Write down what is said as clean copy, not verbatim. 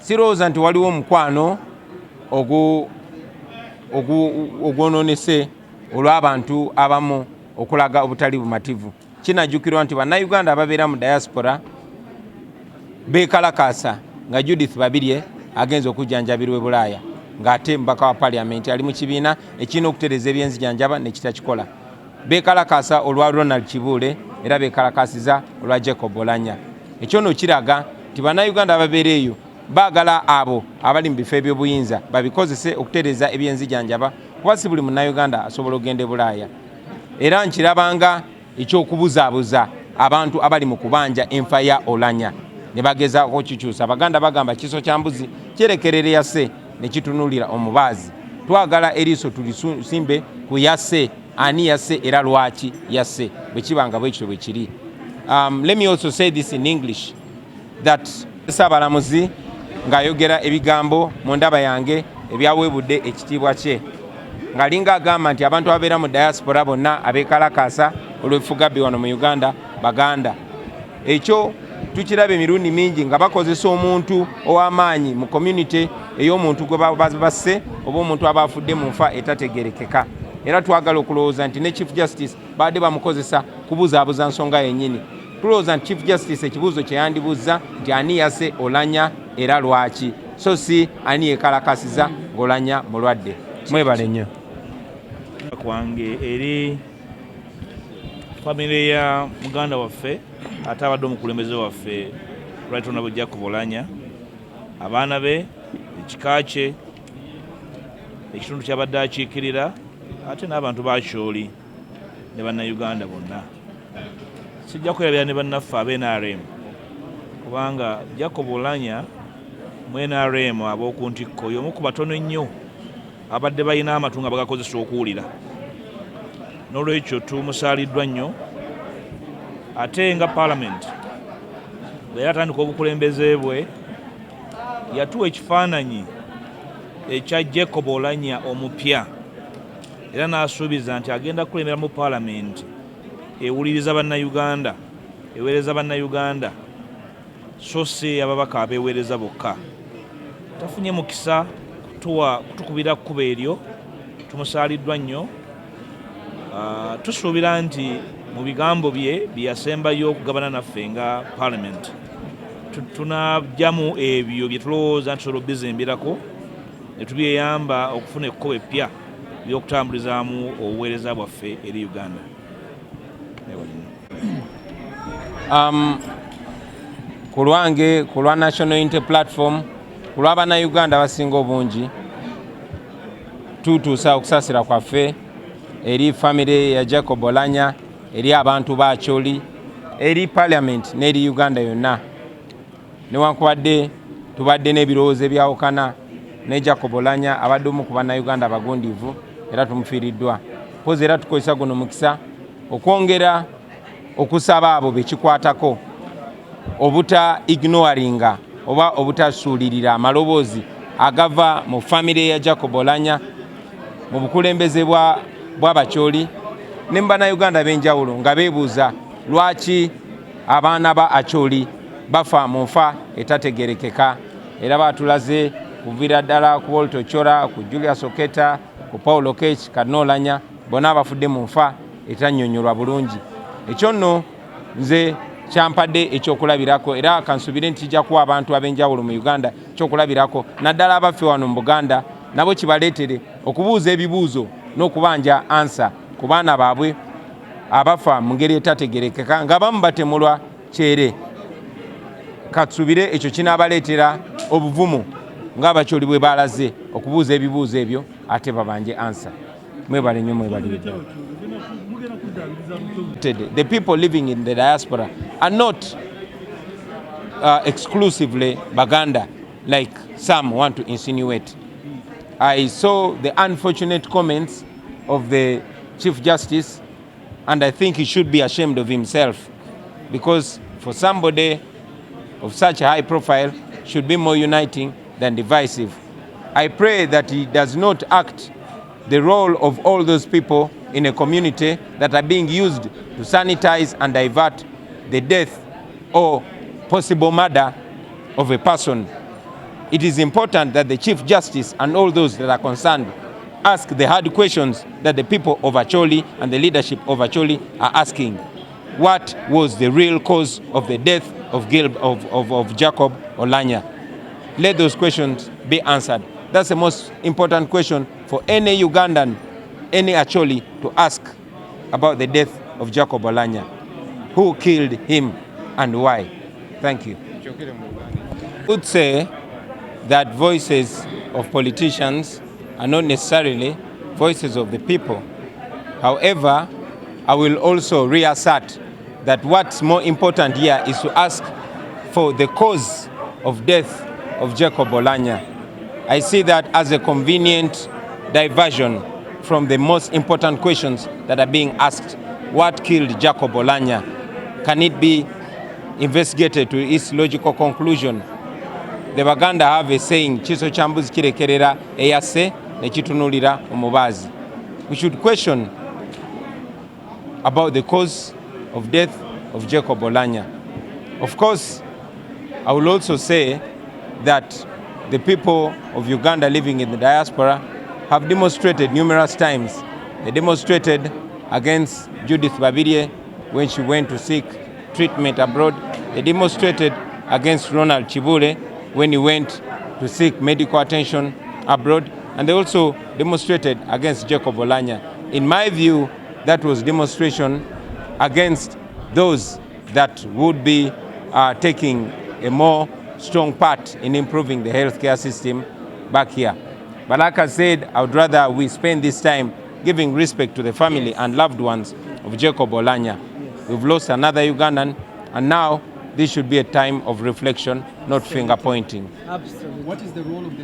sirowooza nti waliwo omukwano ogwononese olw'abantu abamu okulaga obutali bumativu. Kinajjukirwa nti bannayuganda ababeera mu diaspora beekalakaasa nga Judith Babirye agenza okujjanjabirwa e Bulaaya ng'ate mbaka wa paliamenti ali mu kibiina ekirina okutereeza ebyenzijanjaba ne kitakikola. Beekalakaasa olwa Ronald Kibuule era beekalakaasiza olwa Jacob Oulanyah. Ekyo nno kiraga nti bannayuganda ababeera eyo baagala abo abali mu bifo eby'obuyinza babikozese okutereeza ebyenzijanjaba kuba si buli munnayuganda asobola okugenda e Bulaaya. Era nkirabanga ekyokubuzaabuza abantu abali mu kubanja enfa ya Oulanyah ne bagezaako okukikyusa. Abaganda bagamba kiso kya mbuzi kyerekerere yasse ne kitunuulira omubaazi. Twagala eriiso tulisimbe ku yasse, ani yasse era lwaki yasse, bwe kibanga bwe kityo bwe kiri. Let me also say this in English that Ssaabalamuzi ng'ayogera ebigambo mu ndaba yange ebyaweebudde ekitiibwa kye ng'alinga agamba nti abantu ababeera mu diaspora bonna abeekalakaasa olw'effugabbi wano mu Uganda Baganda. Ekyo tukiraba emirundi mingi nga bakozesa omuntu ow'amaanyi mu community ey'omuntu gwe basse oba omuntu aba afudde mu nfa etategerekeka. Era twagala okulowooza nti ne Chief Justice badde bamukozesa kubuzaabuza nsonga yennyini. Tulowooza nti Chief Justice ekibuuzo kye yandibuuza nti ani yasse Oulanyah era lwaki, so si ani yeekalakasiza ng'Oulanyah mulwadde. Mwebale nnyo. Kwange eri famire ya muganda waffe ate abadde omukulembeze waffe Ronald Jacob Oulanyah, abaana be, ekika kye, ekitundu kyabadde akiikirira ate n'abantu ba Kyoli ne Bannayuganda bonna. Sijja kwerabira ne bannaffe ab'NRM kubanga Jacob Oulanyah mu NRM ab'oku ntikko y'omu ku batono ennyo abadde balina amatu nga bagakozesa okuwulira. N'olwekyo tumusaaliddwa nnyo. Ate nga Parliament bwe yatandika obukulembeze bwe yatuwa ekifaananyi ekya Jacob Oulanyah omupya era n'asuubiza nti agenda kukulembera mu Parliament ewuliriza Bannayuganda, eweereza Bannayuganda so si ababaka abeeweereza bokka. Tafunye mukisa kutukubira kkubo eryo, tumusaaliddwa nnyo. Tusuubira nti mu bigambo bye yasembayo okugabana naffe nga Parliament tunajjamu ebyo bye tulowooza nti tusobola obizimbirako ne tubyeyamba okufuna ekkubo eppya by'okutambulizaamu obuweereza bwaffe eri Uganda. Ku lwange, ku lwa National Unity Platform, ku lwa Bannayuganda abasinga obungi, tutuusa okusaasira kwaffe eri famire ya Jacob Oulanyah, eri abantu ba Kyoli, eri Parliament n'eri Uganda yonna. Newankubadde tubadde n'ebirowoozo ebyawukana ne Jacob Oulanyah abadde omu ku Bannayuganda abagundiivu era tumufiiriddwa. Mpozi era tukozesa guno mukisa okwongera okusaba abo bekikwatako obuta ignoringa oba obutasuulirira amaloboozi agava mu famire ya Jacob Oulanyah mu bukulembeze bw'Abakyoli ne Bannayuganda b'enjawulo nga beebuuza lwaki abaana ba Akyoli bafa mu nfa etategerekeka. Era batulaze kuviira ddala ku Walter Chora, ku Julius Oketa, ku Paul Okech, Kardinal Oulanyah, bonna abafudde mu nfa etannyonnyolwa bulungi. Ekyo nno nze kyampadde ekyokulabirako era kansubire nti kijja kuwa abantu ab'enjawulo mu Uganda ekyokulabirako naddala abaffe wano mu Buganda nabo kibaleetere okubuuza ebibuuzo n'okubanja ansa ku baana baabwe abafa mu ngeri etategerekeka ng'abamu batemulwa kyere. Katusubire ekyo kinaabaleetera obuvumu ng'Abakyoli bwe balaze okubuuza ebibuuzo ebyo ate babanje ansa. Mwebale nnyo, mwebaliridde. The people living in the diaspora are not exclusively Baganda like some want to insinuate. I saw the unfortunate comments of the Chief Justice and I think he should be ashamed of himself because for somebody of such a high profile should be more uniting than divisive. I pray that he does not act the role of all those people in a community that are being used to sanitize and divert the death or possible murder of a person it is important that the Chief Justice and all those that are concerned ask the hard questions that the people of Acholi and the leadership of Acholi are asking. What was the real cause of the death of Jacob Oulanyah? Let those questions be answered. That's the most important question for any Ugandan, any Acholi to ask about the death of Jacob Oulanyah. Who killed him and why? Thank you. I would say that voices of politicians are not necessarily voices of the people. However, I will also reassert that what's more important here is to ask for the cause of death of Jacob Oulanyah. I see that as a convenient diversion from the most important questions that are being asked. What killed Jacob Oulanyah? Can it be investigated to its logical conclusion? The Baganda have a saying, Chiso chambuzi kirekerera eyase ne kitunulira omubazi. We should question about the cause of death of Jacob Oulanyah. Of course, I will also say that the people of Uganda living in the diaspora have demonstrated numerous times. They demonstrated against Judith Babirye when she went to seek treatment abroad. They demonstrated against Ronald Chibule when he went to seek medical attention abroad. And they also demonstrated against Jacob Oulanyah. In my view, that was demonstration against those that would be taking a more strong part in improving the healthcare system back here. But like I said, I would rather we spend this time giving respect to the family and loved ones of Jacob Oulanyah. We've lost another Ugandan, and now this should be a time of reflection, not finger pointing. Absolutely. What is the role of the